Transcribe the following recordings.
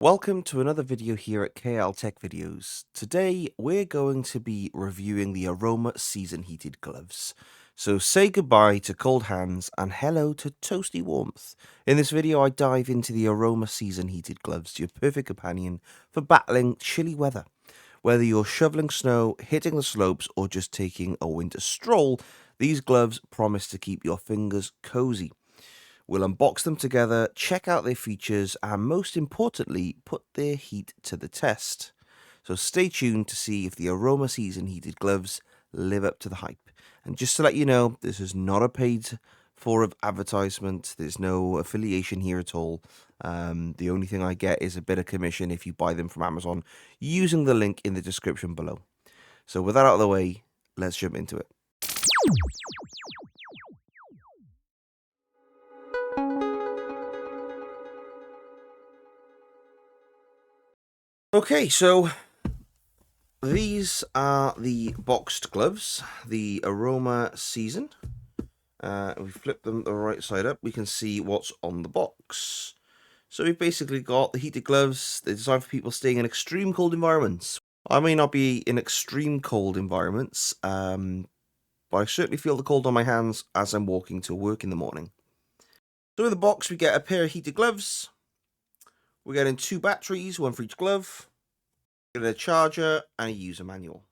Welcome to another video here at KL Tech Videos. Today we're going to be reviewing the Aroma Season Heated Gloves. So say goodbye to cold hands and hello to toasty warmth. In this video I dive into the Aroma Season Heated Gloves, your perfect companion for battling chilly weather. Whether you're shoveling snow, hitting the slopes or just taking a winter stroll, these gloves promise to keep your fingers cozy. We'll unbox them together, check out their features, and most importantly, put their heat to the test. So stay tuned to see if the Aroma Season Heated Gloves live up to the hype. And just to let you know, this is not a paid for advertisement. There's no affiliation here at all. The only thing I get is a bit of commission if you buy them from Amazon using the link in the description below. So with that out of the way, let's jump into it. Okay, so these are the boxed gloves, the Aroma Season. We flip them the right side up, we can see what's on the box. So we've basically got the heated gloves. They're designed for people staying in extreme cold environments. I may not be in extreme cold environments, but I certainly feel the cold on my hands as I'm walking to work in the morning. So in the box we get a pair of heated gloves. We're getting 2 batteries, one for each glove. A charger and a user manual.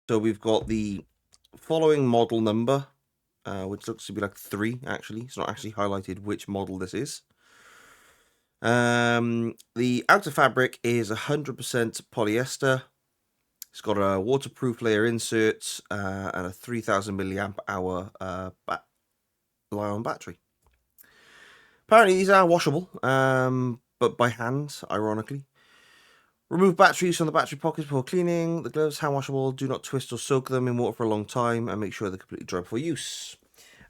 So we've got the following model number, which looks to be like 3 actually. It's not actually highlighted which model this is. The outer fabric is 100% polyester. It's got a waterproof layer insert and a 3000 milliamp hour Li-ion battery. Apparently these are washable, but by hand, ironically. Remove batteries from the battery pockets before cleaning. The gloves, hand washable. Do not twist or soak them in water for a long time and make sure they're completely dry before use.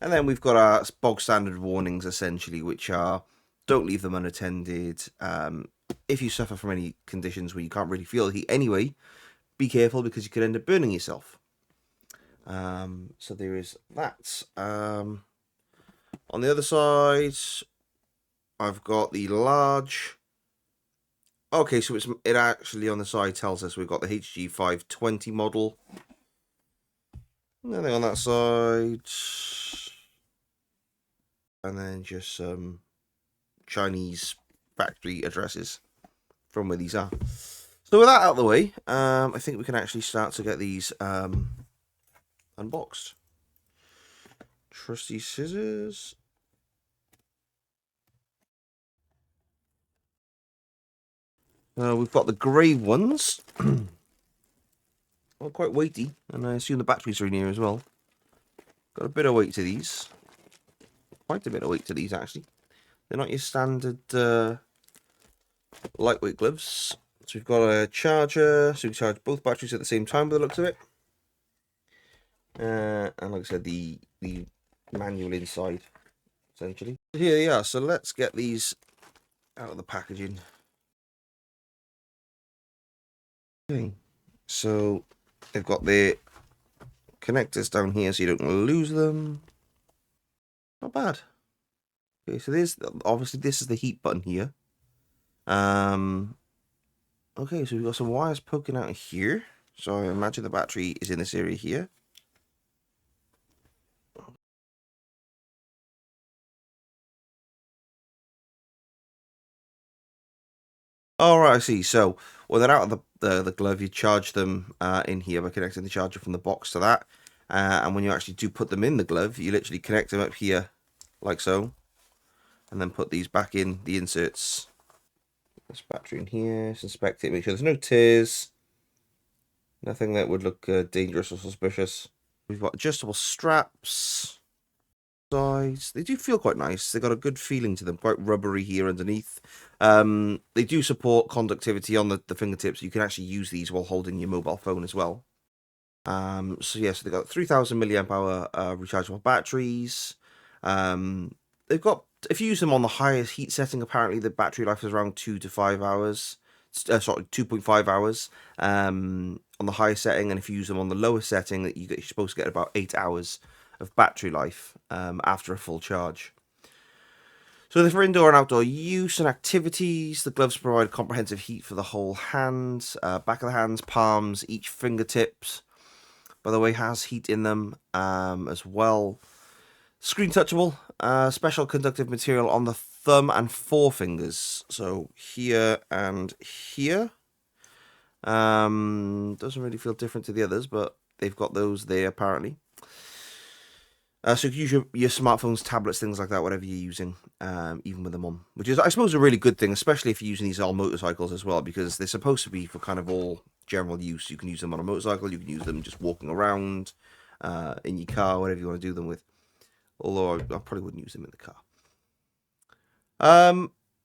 And then we've got our bog standard warnings, essentially, which are don't leave them unattended. If you suffer from any conditions where you can't really feel the heat anyway, be careful because you could end up burning yourself. So there is that. On the other side, I've got the large. Okay, so it actually on the side tells us we've got the HG520 model. Nothing on that side. And then just some Chinese factory addresses from where these are. So with that out of the way, I think we can actually start to get these unboxed. Trusty scissors. We've got the grey ones. Well, quite weighty, and I assume the batteries are in here as well. Got a bit of weight to these. Quite a bit of weight to these, actually. They're not your standard lightweight gloves. So we've got a charger, so we can charge both batteries at the same time by the looks of it. And like I said, the manual inside, essentially. Here they are, so let's get these out of the packaging. Okay, so they've got their connectors down here so you don't lose them. Not bad. Okay, so there's obviously this is the heat button here. Okay, so we've got some wires poking out here. So I imagine the battery is in this area here. All right, I see. So when they're out of the glove, you charge them in here by connecting the charger from the box to that. And when you actually do put them in the glove, you literally connect them up here like so. And then put these back in the inserts. This battery in here, inspect it, make sure there's no tears. Nothing that would look dangerous or suspicious. We've got adjustable straps. Sides. They do feel quite nice. They've got a good feeling to them, quite rubbery here underneath. They do support conductivity on the fingertips. You can actually use these while holding your mobile phone as well. So yeah, so they've got 3000 milliamp hour rechargeable batteries. They've got, if you use them on the highest heat setting, apparently the battery life is around 2 to 5 hours. Sorry, 2.5 hours on the highest setting, and if you use them on the lowest setting, you're supposed to get about 8 hours of battery life after a full charge. So they're for indoor and outdoor use and activities. The gloves provide comprehensive heat for the whole hand, back of the hands, palms, each fingertips. By the way, has heat in them as well. Screen touchable, special conductive material on the thumb and forefingers. So here and here. Doesn't really feel different to the others, but they've got those there apparently. So you can use your smartphones, tablets, things like that, whatever you're using, even with them on. Which is, I suppose, a really good thing, especially if you're using these on motorcycles as well, because they're supposed to be for kind of all general use. You can use them on a motorcycle, you can use them just walking around, in your car, whatever you want to do them with. Although I probably wouldn't use them in the car.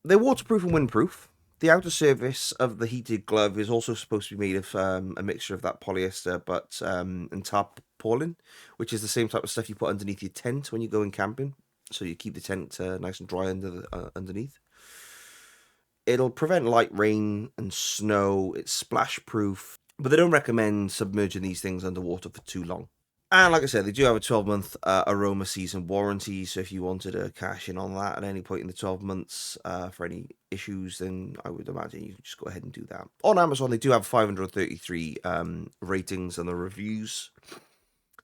They're waterproof and windproof. The outer surface of the heated glove is also supposed to be made of a mixture of that polyester and tarpaulin, which is the same type of stuff you put underneath your tent when you're going camping, so you keep the tent nice and dry underneath. It'll prevent light rain and snow. It's splash proof, but they don't recommend submerging these things underwater for too long. And like I said, they do have a 12-month Aroma Season warranty, so if you wanted to cash in on that at any point in the 12 months for any issues, then I would imagine you can just go ahead and do that. On Amazon, they do have 533 ratings on the reviews.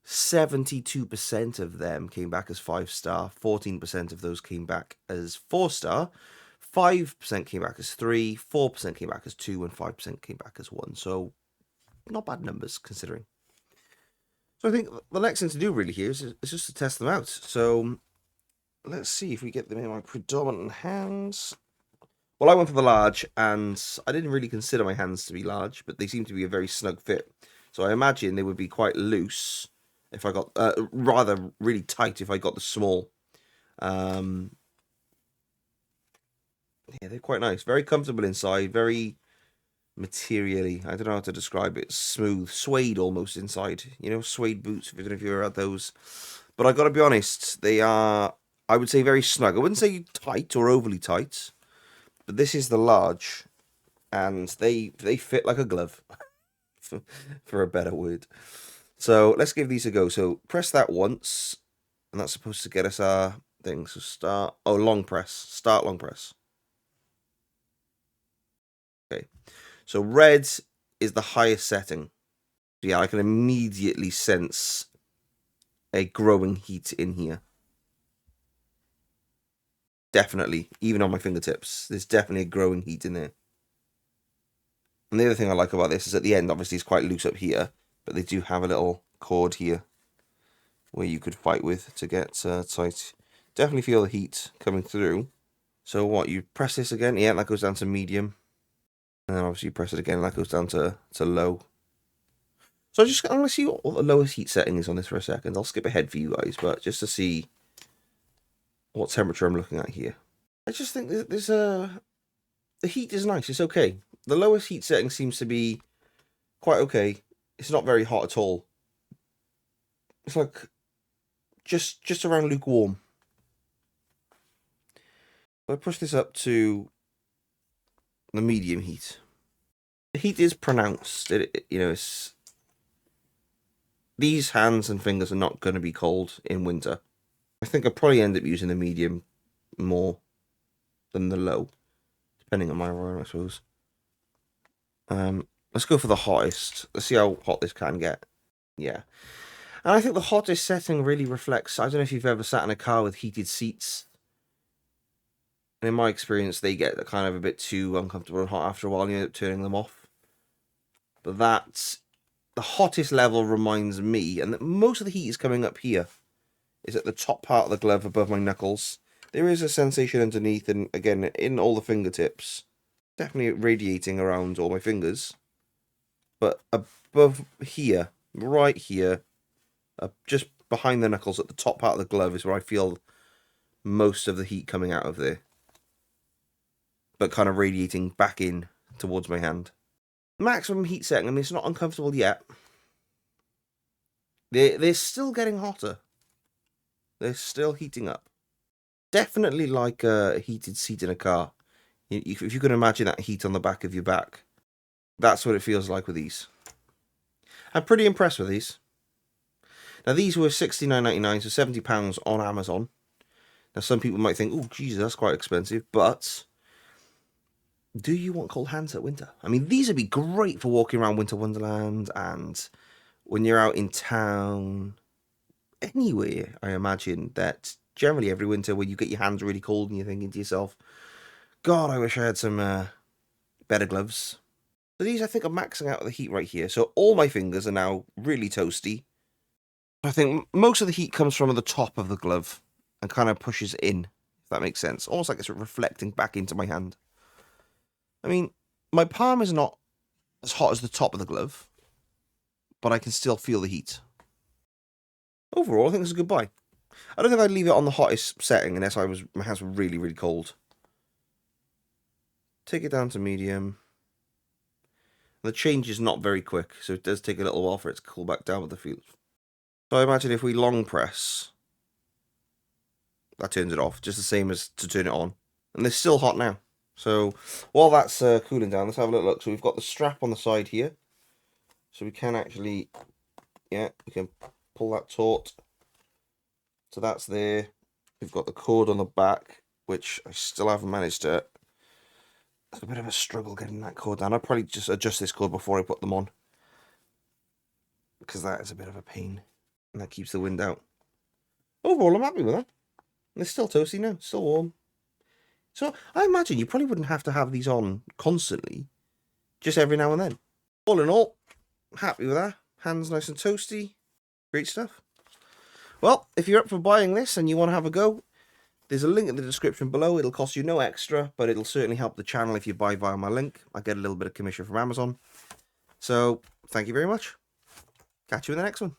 72% of them came back as 5-star, 14% of those came back as 4-star, 5% came back as 3, 4% came back as 2, and 5% came back as 1. So not bad numbers considering. So I think the next thing to do really here is just to test them out. So let's see if we get them in my predominant hands. Well, I went for the large, and I didn't really consider my hands to be large, but they seem to be a very snug fit. So I imagine they would be quite loose if I got, rather really tight if I got the small. Yeah, they're quite nice. Very comfortable inside, very materially, I don't know how to describe it, smooth, suede almost inside, you know, suede boots, if you don't know if you've ever had those. But I gotta be honest, they are, I would say, very snug. I wouldn't say tight or overly tight, but this is the large, and they fit like a glove, for a better word. So let's give these a go. So press that once, and that's supposed to get us our thing. So start, oh, long press, start long press. Okay. So red is the highest setting. Yeah, I can immediately sense a growing heat in here. Definitely, even on my fingertips, there's definitely a growing heat in there. And the other thing I like about this is at the end, obviously it's quite loose up here, but they do have a little cord here where you could fight with to get tight. Definitely feel the heat coming through. So what, you press this again? Yeah, that goes down to medium. And then obviously you press it again, and that goes down to low. So I'm going to see what the lowest heat setting is on this for a second. I'll skip ahead for you guys, but just to see what temperature I'm looking at here. I just think there's the heat is nice. It's okay. The lowest heat setting seems to be quite okay. It's not very hot at all. It's like just around lukewarm. I push this up to the medium heat. The heat is pronounced. You know, it's, these hands and fingers are not going to be cold in winter. I think I'll probably end up using the medium more than the low, depending on my aroma, I suppose. Let's go for the hottest. Let's see how hot this can get. Yeah. And I think the hottest setting really reflects, I don't know if you've ever sat in a car with heated seats. And in my experience, they get kind of a bit too uncomfortable and hot after a while, and you end up turning them off. But that's, the hottest level reminds me, and most of the heat is coming up here, is at the top part of the glove above my knuckles. There is a sensation underneath, and again, in all the fingertips. Definitely radiating around all my fingers. But above here, right here, just behind the knuckles at the top part of the glove is where I feel most of the heat coming out of there. But kind of radiating back in towards my hand. Maximum heat setting, I mean, it's not uncomfortable yet. They're still getting hotter. They're still heating up. Definitely like a heated seat in a car. If you can imagine that heat on the back of your back, that's what it feels like with these. I'm pretty impressed with these. Now, these were £69.99, so £70 on Amazon. Now, some people might think, oh, Jesus, that's quite expensive, but do you want cold hands at winter? I mean, these would be great for walking around Winter Wonderland and when you're out in town, anywhere, I imagine that generally every winter when you get your hands really cold and you're thinking to yourself, God, I wish I had some better gloves. So these, I think, are maxing out the heat right here. So all my fingers are now really toasty. I think most of the heat comes from the top of the glove and kind of pushes in, if that makes sense. Almost like it's reflecting back into my hand. I mean, my palm is not as hot as the top of the glove, but I can still feel the heat. Overall, I think it's a good buy. I don't think I'd leave it on the hottest setting unless my hands were really, really cold. Take it down to medium. The change is not very quick, so it does take a little while for it to cool back down with the feel. So I imagine if we long press, that turns it off, just the same as to turn it on. And they're still hot now. So while that's cooling down, let's have a little look. So we've got the strap on the side here. So we can actually, yeah, we can pull that taut. So that's there. We've got the cord on the back, which I still haven't managed to. It's a bit of a struggle getting that cord down. I'll probably just adjust this cord before I put them on, because that is a bit of a pain. And that keeps the wind out. Overall, I'm happy with that. They're still toasty now, still warm. So I imagine you probably wouldn't have to have these on constantly, just every now and then. All in all, happy with that. Hands nice and toasty. Great stuff. Well, if you're up for buying this and you want to have a go, there's a link in the description below. It'll cost you no extra, but it'll certainly help the channel if you buy via my link. I get a little bit of commission from Amazon. So, thank you very much. Catch you in the next one.